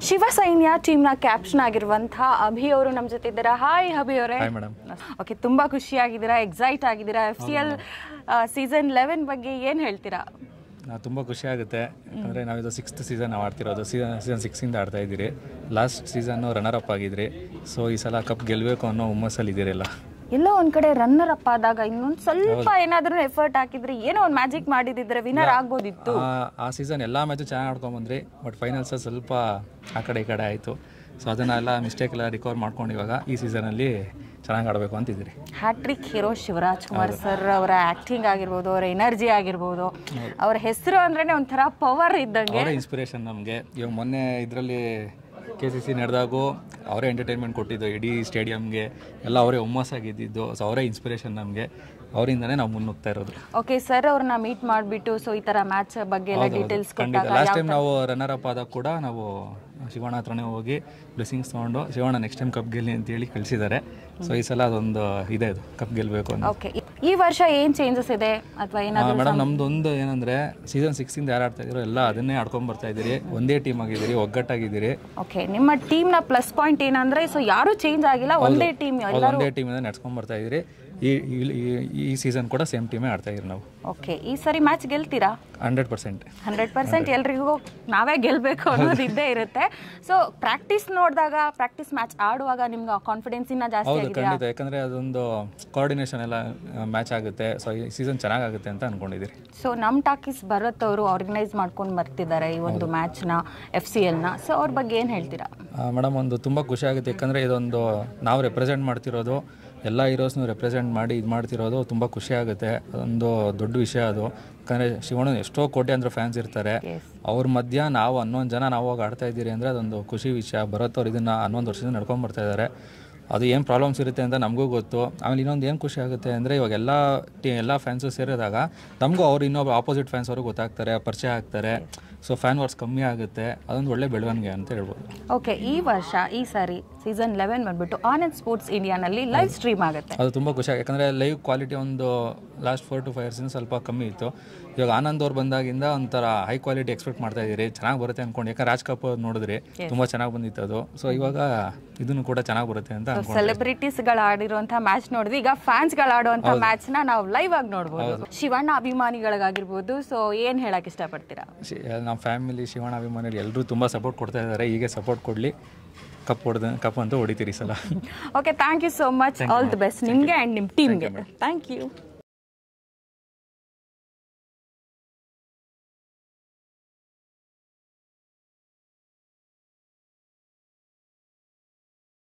ಶಿವ ಸೈನ್ಯ ಟೀಮ್ನ ಕ್ಯಾಪ್ಟನ್ ಆಗಿರುವಂತಹ ಅಭಿ ಅವರು ನಮ್ಮ ಜೊತೆ ಇದ್ದಾರೆ. ಹಾಯ್ ಅಭಿ ಅವರೇ. ಓಕೆ, ತುಂಬಾ ಖುಷಿಯಾಗಿದ್ದೀರಾ, ಎಕ್ಸೈಟ್ ಆಗಿದ್ದೀರಾ. FCL ಸೀಸನ್ 11 ಬಗ್ಗೆ ಏನು ಹೇಳ್ತೀರಾ? ತುಂಬ ಖುಷಿ ಆಗುತ್ತೆ. ಯಾಕಂದರೆ ನಾವಿದು 6th ಸೀಸನ್ ಆಡ್ತಿರೋದು. ಸೀಸನ್ 6 ಆಡ್ತಾ ಇದ್ದೀರಿ. ಲಾಸ್ಟ್ ಸೀಸನ್ನು ರನ್ನರ್ ಅಪ್ ಆಗಿದ್ರಿ. ಸೊ ಈ ಸಲ ಕಪ್ ಗೆಲ್ಲಬೇಕು ಅನ್ನೋ ಹುಮ್ಮಸ್ಸಲ್ಲಿ ಇದ್ದೀರಲ್ಲ. ಎಲ್ಲೋ ಒಂದ್ ಕಡೆ ರನ್ನರ್ ಅಪ್ ಆದಾಗ ಇನ್ನೊಂದು ಸ್ವಲ್ಪ ಏನಾದ್ರೂ ಎಫರ್ಟ್ ಹಾಕಿದ್ರೆ ಏನೋ ಒಂದು ಮ್ಯಾಜಿಕ್ ಮಾಡಿದಿದ್ರೆ ವಿನ್ನರ್ ಆಗ್ಬೋದಿತ್ತು. ಆ ಸೀಸನ್ ಎಲ್ಲ ಮ್ಯಾಚು ಚೆನ್ನಾಗಿ ಆಡ್ಕೊಂಡ್ಬಂದ್ರಿ. ಬಟ್ ಫೈನಲ್ಸ್ ಸ್ವಲ್ಪ ಆ ಕಡೆ ಈ ಕಡೆ ಆಯಿತು. ಸೊ ಅದನ್ನೆಲ್ಲ ಮಿಸ್ಟೇಕ್ ಎಲ್ಲ ರಿಕವರ್ ಮಾಡ್ಕೊಂಡು ಇವಾಗ ಈ ಸೀಸನಲ್ಲಿ ಚೆನ್ನಾಗಿ ಆಡಬೇಕು ಅಂತಿದ್ದೀರಿ. Hat trick hero Shivaraj Kumar sir ಅವರ ಆ್ಯಕ್ಟಿಂಗ್ ಆಗಿರ್ಬೋದು, ಅವರ ಎನರ್ಜಿ ಆಗಿರ್ಬೋದು, ಅವರ ಹೆಸರು ಅಂದ್ರೇ ಒಂಥರ ಪವರ್ ಇದ್ದಂಗೆ. ಅವರೇ ಇನ್ಸ್ಪಿರೇಷನ್ ನಮಗೆ. ಇವಾಗ ಮೊನ್ನೆ ಇದರಲ್ಲಿ KCC ನಡೆದಾಗೂ ಅವರೇ ಎಂಟರ್ಟೈನ್ಮೆಂಟ್ ಕೊಟ್ಟಿದ್ದು ಇಡೀ ಸ್ಟೇಡಿಯಮ್ಗೆ. ಎಲ್ಲ ಅವರೇ ಹುಮ್ಮಸ್ಸಾಗಿದ್ದು. ಸೊ ಅವರೇ ಇನ್ಸ್ಪಿರೇಷನ್ ನಮಗೆ. ಅವರಿಂದನೇ ನಾವು ಮುನ್ನುಗ್ತಾ ಇರೋದು. ಓಕೆ ಸರ್, ಅವ್ರನ್ನ ಮೀಟ್ ಮಾಡಿಬಿಟ್ಟು ಸೊ ಈ ಥರ ಮ್ಯಾಚ್ ಬಗ್ಗೆ ಎಲ್ಲ ಡೀಟೇಲ್ಸ್ ಖಂಡಿತ. ಲಾಸ್ಟ್ ಟೈಮ್ ನಾವು ರನ್ನರ್ ಅಪ್ ಆದಾಗ ಕೂಡ ನಾವು ಶಿವಣ್ಣ ಹತ್ರನೇ ಹೋಗಿ ಬ್ಲೆಸ್ಸಿಂಗ್ಸ್ ತೊಗೊಂಡು ಶಿವಣ್ಣ ನೆಕ್ಸ್ಟ್ ಟೈಮ್ ಕಪ್ ಗೆಲ್ಲಿ ಅಂತೇಳಿ ಕಳಿಸಿದ್ದಾರೆ. ಸೊ ಈ ಸಲ ಅದೊಂದು ಇದೆ, ಅದು ಕಪ್ ಗೆಲ್ಲಬೇಕು ಅಂತ. ಓಕೆ, ಈ ವರ್ಷ ಏನು ಚೇಂಜಸ್ ಇದೆ ಅಥವಾ ಏನಾದರೂ? ಮೇಡಮ್, ನಮ್ದೊಂದು ಏನಂದರೆ ಸೀಸನ್ 6 ಯಾರು ಆಡ್ತಾ ಇದ್ದೀರೋ ಎಲ್ಲ ಅದನ್ನೇ ಆಡ್ಕೊಂಡು ಬರ್ತಾ ಇದ್ದೀರಿ. ಒಂದೇ ಟೀಮ್ ಆಗಿದ್ದೀರಿ, ಒಗ್ಗಟ್ಟಾಗಿದ್ದೀರಿ. ಓಕೆ, ನಿಮ್ಮ ಟೀಮ್ನ ಪ್ಲಸ್ ಪಾಯಿಂಟ್ ಏನಂದರೆ ಸೊ ಯಾರೂ ಚೇಂಜ್ ಆಗಿಲ್ಲ, ಒಂದೇ ಟೀಮ್, ಒಂದೇ ಟೀಮಿಂದ ನಡ್ಸ್ಕೊಂಡು ಬರ್ತಾ ಇದ್ದೀರಿ. ಈ ಸೀಸನ್ ಕೂಡ ಸೇಮ್ ಟೀಮೇ ಆಡ್ತಾ ಇದ್ದೀರಿ ನಾವು. ಓಕೆ, ಈ ಸರಿ ಮ್ಯಾಚ್ ಗೆಲ್ತೀರಾ? 100%. ಎಲ್ರಿಗೂ ನಾವೇ ಗೆಲ್ಲಬೇಕು ಅನ್ನೋದು ಇದ್ದೇ ಇರುತ್ತೆ. ಸೊ ಪ್ರಾಕ್ಟೀಸ್ ನೋಡಿದಾಗ, ಪ್ರಾಕ್ಟೀಸ್ ಮ್ಯಾಚ್ ಆಡುವಾಗ ನಿಮ್ಗೆ ಕಾನ್ಫಿಡೆನ್ಸ್ ಇನ್ನ ಜಾಸ್ತಿ ಆಗಿದೆ? ಖಂಡಿತ. ಯಾಕಂದರೆ ಅದೊಂದು ಕೋಆರ್ಡಿನೇಷನ್ ಎಲ್ಲ ಮ್ಯಾಚ್ ಆಗುತ್ತೆ. ಸೊ ಈ ಸೀಸನ್ ಚೆನ್ನಾಗಾಗುತ್ತೆ ಅಂತ ಅನ್ಕೊಂಡಿದ್ದೀರಿ. ಸೊ ನಮ್ಮ ಟಾಕೀಸ್ ಭರತ್ ಅವರು ಆರ್ಗನೈಸ್ ಮಾಡ್ಕೊಂಡು ಬರ್ತಿದ್ದಾರೆ ಈ ಒಂದು ಮ್ಯಾಚ್ನ, FCLನ. ಸೊ ಅವ್ರ ಬಗ್ಗೆ ಏನು ಹೇಳ್ತೀರಾ? ಮೇಡಮ್, ಒಂದು ತುಂಬ ಖುಷಿ ಆಗುತ್ತೆ. ಯಾಕಂದರೆ ಇದೊಂದು ನಾವು ರೆಪ್ರೆಸೆಂಟ್ ಮಾಡ್ತಿರೋದು, ಎಲ್ಲ ಹೀರೋಸ್ನು ರೆಪ್ರೆಸೆಂಟ್ ಮಾಡಿ ಇದು ಮಾಡ್ತಿರೋದು ತುಂಬ ಖುಷಿ ಆಗುತ್ತೆ. ಅದೊಂದು ದೊಡ್ಡ ವಿಷಯ ಅದು. ಯಾಕಂದರೆ ಶಿವಣ್ಣ ಎಷ್ಟೋ ಕೋಟ್ಯಾಂತರ ಫ್ಯಾನ್ಸ್ ಇರ್ತಾರೆ. ಅವ್ರ ಮಧ್ಯ ನಾವು 11 ಜನ ನಾವು ಹೋಗಿ ಆಡ್ತಾ ಇದ್ದೀರಿ ಅಂದರೆ ಅದೊಂದು ಖುಷಿ ವಿಷಯ. ಭರತ್ ಅವ್ರು ಇದನ್ನು 11 ವರ್ಷದಿಂದ ನಡ್ಕೊಂಡು ಬರ್ತಾ ಇದ್ದಾರೆ. ಅದು ಏನು ಪ್ರಾಬ್ಲಮ್ಸ್ ಇರುತ್ತೆ ಅಂತ ನಮಗೂ ಗೊತ್ತು. ಆಮೇಲೆ ಇನ್ನೊಂದು ಏನು ಖುಷಿ ಆಗುತ್ತೆ ಅಂದರೆ ಇವಾಗ ಎಲ್ಲ ಫ್ಯಾನ್ಸು ಸೇರಿದಾಗ ನಮಗೂ ಅವ್ರು ಇನ್ನೊಬ್ಬ ಆಪೋಸಿಟ್ ಫ್ಯಾನ್ಸ್ ಅವ್ರಿಗೆ ಗೊತ್ತಾಗ್ತಾರೆ, ಪರಿಚಯ ಆಗ್ತಾರೆ. ಸೊ ಫ್ಯಾನ್ ವಾರ್ಸ್ ಕಮ್ಮಿ ಆಗುತ್ತೆ. ಅದೊಂದು ಒಳ್ಳೆ ಬೆಳವಣಿಗೆ ಅಂತ ಹೇಳ್ಬೋದು. ಓಕೆ, ಈ ಸಾರಿ ಸೀಸನ್ 11 ಬಂದ್ಬಿಟ್ಟು ಆನಂದ್ ಸ್ಪೋರ್ಟ್ಸ್ ಇಂಡಿಯಾನಲ್ಲಿ ಲೈವ್ ಸ್ಟ್ರೀಮ್ ಆಗುತ್ತೆ. ಅದು ತುಂಬ ಖುಷಿ ಆಗುತ್ತೆ. ಯಾಕಂದರೆ ಲೈವ್ ಕ್ವಾಲಿಟಿ ಒಂದು ಲಾಸ್ಟ್ 4 to 5 years ಸ್ವಲ್ಪ ಕಮ್ಮಿ ಇತ್ತು. ಇವಾಗ ಆನಂದ್ ಅವ್ರು ಬಂದಾಗಿಂದ ಒಂಥರ ಹೈ ಕ್ವಾಲಿಟಿ ಎಕ್ಸ್ಪೆಕ್ಟ್ ಮಾಡ್ತಾ ಇದ್ದೀರಿ. ಚೆನ್ನಾಗಿ ಬರುತ್ತೆ ಅಂದ್ಕೊಂಡು. ಯಾಕಂದ್ರೆ ರಾಜ್ ಕಪ್ ನೋಡಿದ್ರಿ, ತುಂಬ ಚೆನ್ನಾಗಿ ಬಂದಿತ್ತು ಅದು. ಸೊ ಇವಾಗ ಇದನ್ನು ಕೂಡ ಚೆನ್ನಾಗಿ ಬರುತ್ತೆ ಅಂತ ಅನ್ಕೊಂಡು. ಸೆಲೆಬ್ರಿಟೀಸ್ಗಳು ಆಡಿರುವಂಥ ಮ್ಯಾಚ್ ನೋಡಿದ್ವಿ, ಈಗ ಫ್ಯಾನ್ಸ್ಗಳು ಆಡುವಂಥ ಮ್ಯಾಚ್ನ ನಾವು ಲೈವ್ ಆಗಿ ನೋಡ್ಬೋದು. ಶಿವಣ್ಣ ಅಭಿಮಾನಿಗಳಿಗಾಗಿರ್ಬೋದು, ಸೊ ಏನು ಹೇಳಕ್ಕೆ ಇಷ್ಟಪಡ್ತೀರಾ? ನಮ್ಮ ಫ್ಯಾಮಿಲಿ, ಶಿವಣ್ಣ ಅಭಿಮಾನಿಗಳು ಎಲ್ಲರೂ ತುಂಬ ಸಪೋರ್ಟ್ ಕೊಡ್ತಾ ಇದ್ದಾರೆ. ಹೀಗೆ ಸಪೋರ್ಟ್ ಕೊಡಲಿ. ಕಪ್ ಅಂತೂ ಹೊಡಿತೀರಿ ಸಲ. Okay, thank you so much. All the best ನಿಮಗೆ ಆ್ಯಂಡ್ ನಿಮ್ಮ ಟೀಮ್ಗೆ. Thank you.